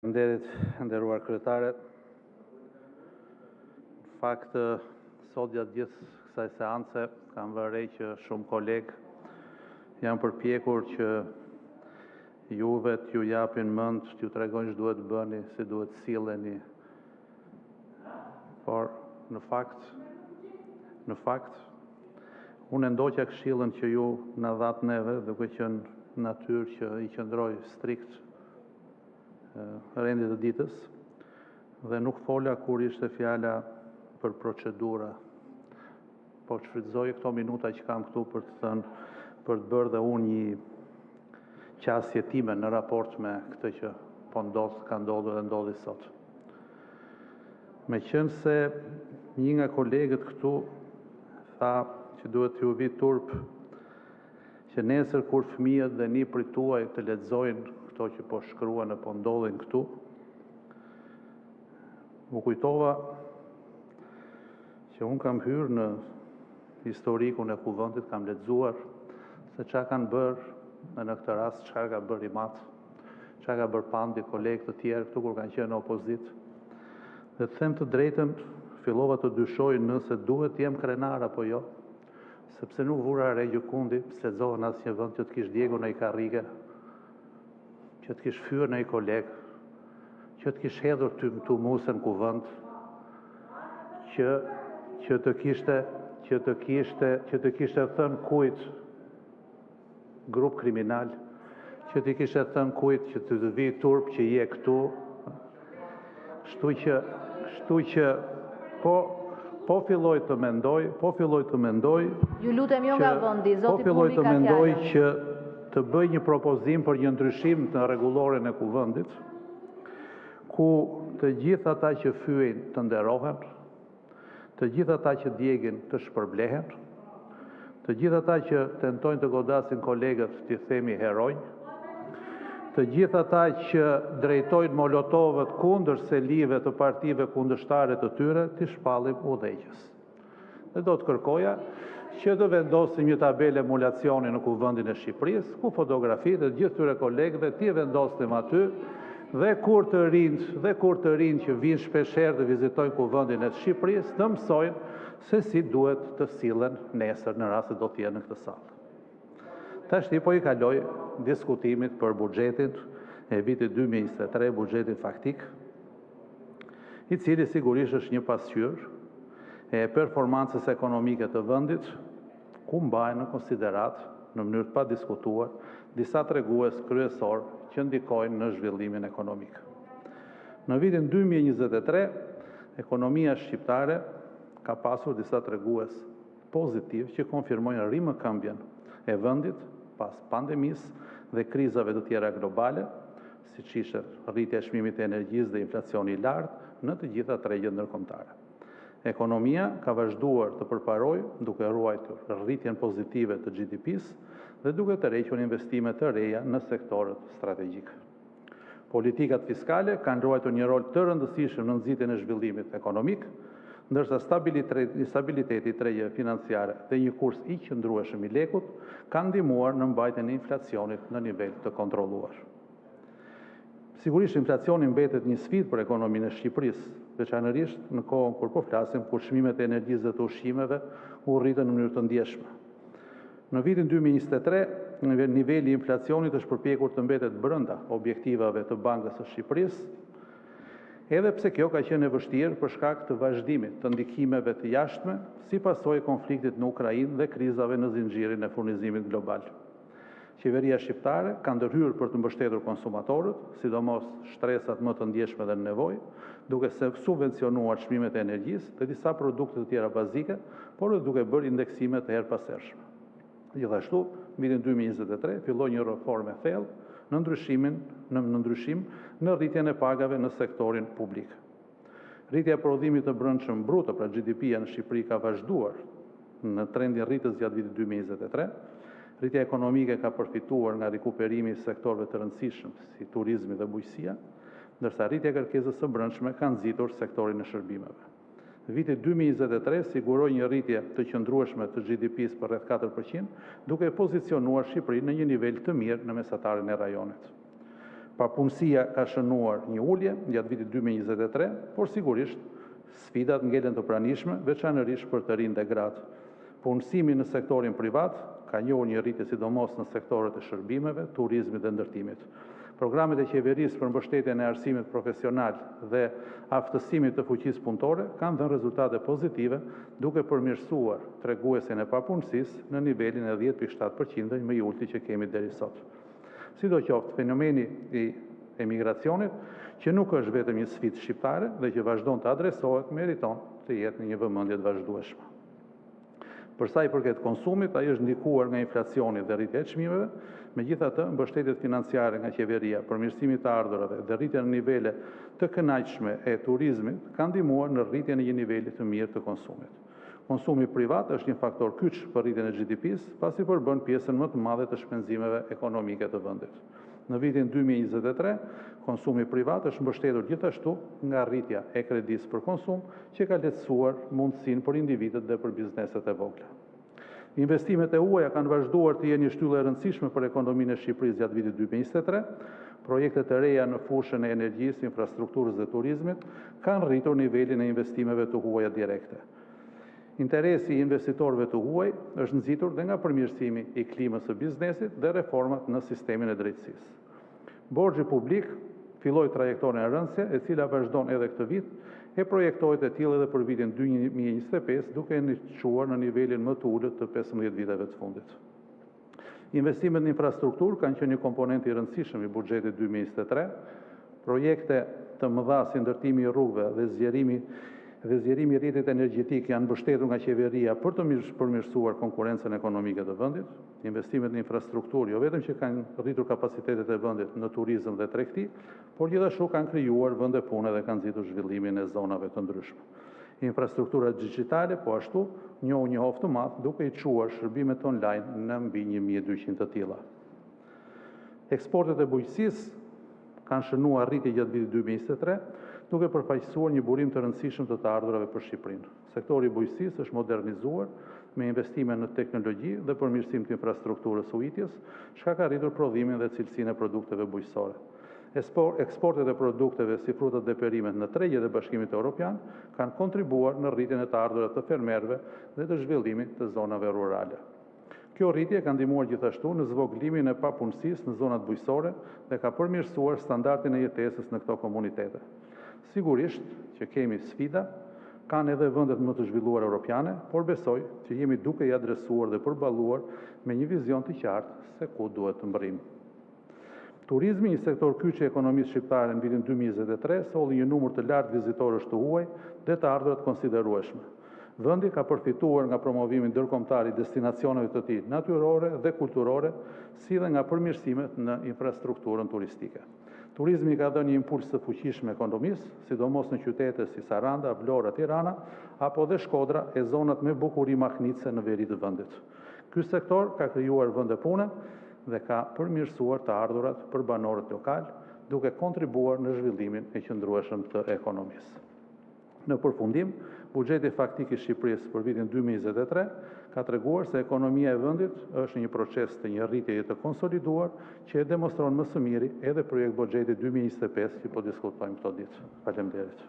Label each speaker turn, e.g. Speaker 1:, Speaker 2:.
Speaker 1: Nderuar kryetare, në fakt sot gjatë gjithë kësaj seance kam vërej që shumë kolegë janë përpjekur që juve t'ju japin mend, t'ju tregojnë ç'duhet bëni, si duhet silleni. Por në fakt unë e ndoqja këshillën që ju na dhat neve, duke qenë natyrë që i qëndroj strikt rendit të ditës dhe nuk fola kur ishte fjala për procedura, po shfrytëzoj këto minuta që kam këtu për të thënë, për të bërë dhe unë një qasje time në raport me këtë që po ndodh, ka ndodhur dhe ndodhi sot. Meqense një nga kolegët këtu tha që duhet t'ju vi turp që nesër kur fëmijët dhe niprit tuaj të lexojnë këto që po shkruan e po ndodhin këtu, u kujtova që unë kam hyrë në historikun e kuvendit, kam lexuar se çka kanë bërë në këtë rast, çka ka bërë Imat, çka ka bërë Pandi, kolegë të tjerë këtu kur kanë qenë në opozitë. Dhe të them të drejtën, fillova të dyshoj nëse duhet jem krenar apo jo, sepse nuk vura re Gjukundi, pse lexova në asnjë vend që të kish djegur në i karrige, që të kish fyer në i kolegë, që të kish hedhur të musën kuvend, që të kishte thënë kujt grup kriminal, që të kishte thënë kujt që të vi turp që je këtu. Kështu që po filloj të mendoj,
Speaker 2: ju lutem jo nga vendi, zoti Pulli ka fjalën.
Speaker 1: Që të bëj një propozim për një ndryshim të rregulloren e kuvendit, ku të gjithë ata që fyejn të nderohen, të gjithë ata që djegin të shpërblehen, të gjithë ata që tentojnë të godasin kolegët t'i themi heronj, të gjithë ata që drejtojnë molotovët kundër selive të partive kundërshtare të tyre, t'i shpallim udhëheqës. Dhe do të kërkoja që të vendosim një tabel emulacioni në kuvendin e Shqipërisë, ku fotografitë të gjithë tyre kolegëve t'i vendosnim aty, dhe kur të rinë që vinë shpeshherë të vizitojnë kuvendin e Shqipërisë, të mësojnë se si duhet të sillen nesër në rast se do të jenë në këtë sallë. Tashti po i kaloj diskutimit për buxhetin e vitit 2023, buxhetin faktik, i cili sigurisht është një pasqyrë e performancës ekonomike të vendit, ku mbahen në konsiderat në mënyrë të padiskutuar disa tregues kryesor që ndikojnë në zhvillimin ekonomik. Në vitin 2023, ekonomia shqiptare ka pasur disa tregues pozitiv që konfirmojnë rimëkëmbjen e vendit pas pandemisë dhe krizave të tjera globale, siç ishte rritja e çmimit të energjisë dhe inflacioni i lartë në të gjitha tregjet ndërkombëtare. Ekonomia ka vazhduar të përparojë duke ruajtur rritjen pozitive të GDP-s dhe duke tërhequr investime të reja në sektorët strategjik. Politikat fiskale kanë ruajtur një rol të rëndësishëm në nxitjen e zhvillimit ekonomik, ndërsa stabiliteti i tregjeve financiare dhe një kurs i qëndrueshëm i lekut kanë ndihmuar në mbajtjen e inflacionit në nivel të kontrolluar. Sigurisht inflacioni mbetet një sfidë për ekonominë e Shqipërisë, veçanërisht në kohën kur po flasim kur çmimet e energjisë dhe të ushqimeve u rritën në mënyrë të ndjeshme. Në vitin 2023, niveli i inflacionit është përpjekur të mbetet brenda objektivave të Bankës së Shqipërisë, edhe pse kjo ka qenë e vështirë për shkak të vazhdimit të ndikimeve të jashtme si pasojë e konfliktit në Ukrainë dhe krizave në zinxhirin e furnizimit global. Qeveria shqiptare ka ndërhyrë për të mbështetur konsumatorët, sidomos shtresat më të ndjeshme dhe në nevojë, duke subvencionuar çmimet e energjisë dhe disa produkte të tjera bazike, por edhe duke bërë indeksime të erëpasershme. Gjithashtu, në vitin 2023 filloi një reformë e thellë në ndryshim në rritjen e pagave në sektorin publik. Rritja e prodhimit të brendshëm bruto, pra GDP-ja në Shqipëri ka vazhduar në trendin rritës gjatë vitit 2023. Rritja ekonomike ka përfituar nga rikuperimi i sektorëve të rëndësishëm si turizmi dhe bujqësia, ndërsa rritja e kërkesës së brendshme ka nxitur sektorin e shërbimeve. Në vitin 2023 siguroi një rritje të qëndrueshme të GDP-s për rreth 4%, duke pozicionuar Shqipërinë në një nivel të mirë në mesatarin e rajonit. Papunësia ka shënuar një ulje gjatë vitit 2023, por sigurisht sfidat ngelen të pranishme, veçanërisht për të rinj dhe gratë. Punësimi në sektorin privat ka njohur një rritje sidomos në sektorët e shërbimeve, turizmit dhe ndërtimit. Programet e qeverisë për mbështetjen e arsimit profesional dhe aftësimit të fuqisë punëtore kanë dhënë rezultate pozitive, duke përmirësuar treguesin e papunësisë në nivelin e 10.7%, më i ulti që kemi deri sot. Sidoqoftë, fenomeni i emigracionit, që nuk është vetëm një sfidë shqiptare dhe që vazhdon të adresohet, meriton të jetë në një vëmendje të vazhdueshme. Për sa i përket konsumit, ai është ndikuar nga inflacioni dhe rritja e çmimeve, megjithatë, mbështetjet financiare nga qeveria, përmirësimi i të ardhurave dhe rritja në nivele të kënaqshme e turizmit kanë ndihmuar në rritjen e një niveli të mirë të konsumit. Konsumi privat është një faktor kyç për rritjen e GDP-s, pasi përbën pjesën më të madhe të shpenzimeve ekonomike të vendit. Në vitin 2023, konsumi privat është mbështetur gjithashtu nga rritja e kredisë për konsum, që ka lehtësuar mundësinë për individët dhe për bizneset e vogla. Investimet e huaja kanë vazhduar të jenë një shtyllë e rëndësishme për ekonominë e Shqipërisë gjatë vitit 2023. Projektet e reja në fushën e energjisë, infrastrukturës dhe turizmit kanë rritur nivelin e investimeve të huaja direkte. Interesi i investitorëve të huaj është nxitur dhe nga përmirësimi i klimës së biznesit dhe reformat në sistemin e drejtësisë. Borxhi publik filloi trajektoren e rëndësishme, e cila vazhdon edhe këtë vit, e projektohet e tillë edhe për vitin 2025, duke niçuar në nivelin më të ulët të 15 viteve të fundit. Investimet në infrastrukturë kanë qenë një komponent i rëndësishëm i buxhetit 2023. Projekte të mëdha si ndërtimi i rrugëve dhe zgjerimi i rrjetit energjetik janë mbështetur nga qeveria për të përmirësuar konkurrencën ekonomike të vendit. Investimet në infrastrukturë jo vetëm që kanë rritur kapacitetet e vendit në turizëm dhe tregti, por gjithashtu kanë krijuar vende pune dhe kanë nxitur zhvillimin e zonave të ndryshme. Infrastruktura digjitale po ashtu njohu një oftë të madh, duke i çuar shërbimet online në mbi 1200 të tilla. Eksportet e bujqësisë kanë shënuar rritje gjatë vitit 2023, duke përfaqësuar një burim të rëndësishëm të ardhurave për Shqipërinë. Sektori i bujqësisë është modernizuar me investime në teknologji dhe përmirësim të infrastrukturës ujitjes, çka ka rritur prodhimin dhe cilësinë e produkteve bujqësore. Eksportet e produkteve si frutat dhe perimet në tregjet e Bashkimit Evropian kanë kontribuar në rritjen e të ardhurave të fermerëve dhe të zhvillimit të zonave rurale. Kjo rritje ka ndihmuar gjithashtu në zvoglimin e papunësisë në zonat bujqësore dhe ka përmirësuar standardin e jetesës në këto komunitete. Sigurisht që kemi sfida, kanë edhe vendet më të zhvilluara europiane, por besoj që jemi duke i adresuar dhe përballuar me një vizion të qartë se ku duhet të mbërrim. Turizmi, një sektor kyç i ekonomisë shqiptare në vitin 2023, solli një numër të lartë vizitorësh të huaj dhe të ardhurat konsiderueshme. Vendi ka përfituar nga promovimi ndërkombëtar i destinacioneve të tij natyrore dhe kulturore, si dhe nga përmirësimet në infrastrukturën turistike. Turizmi ka dhënë një impuls të fuqishëm ekonomisë, sidomos në qytete si Saranda, Vlora, Tirana, apo dhe Shkodra e zonat me bukuri mahnitse në veri të vendit. Ky sektor ka krijuar vende pune dhe ka përmirësuar të ardhurat për banorët lokal, duke kontribuar në zhvillimin e qëndrueshëm të ekonomisë. Në përfundim, buxheti faktik i Shqipërisë për vitin 2023 ka treguar se ekonomia e vendit është në një proces të një rritjeje të konsoliduar, që e demonstron më së miri edhe projekt buxheti 2025 që po diskutojmë këto ditë. Faleminderit.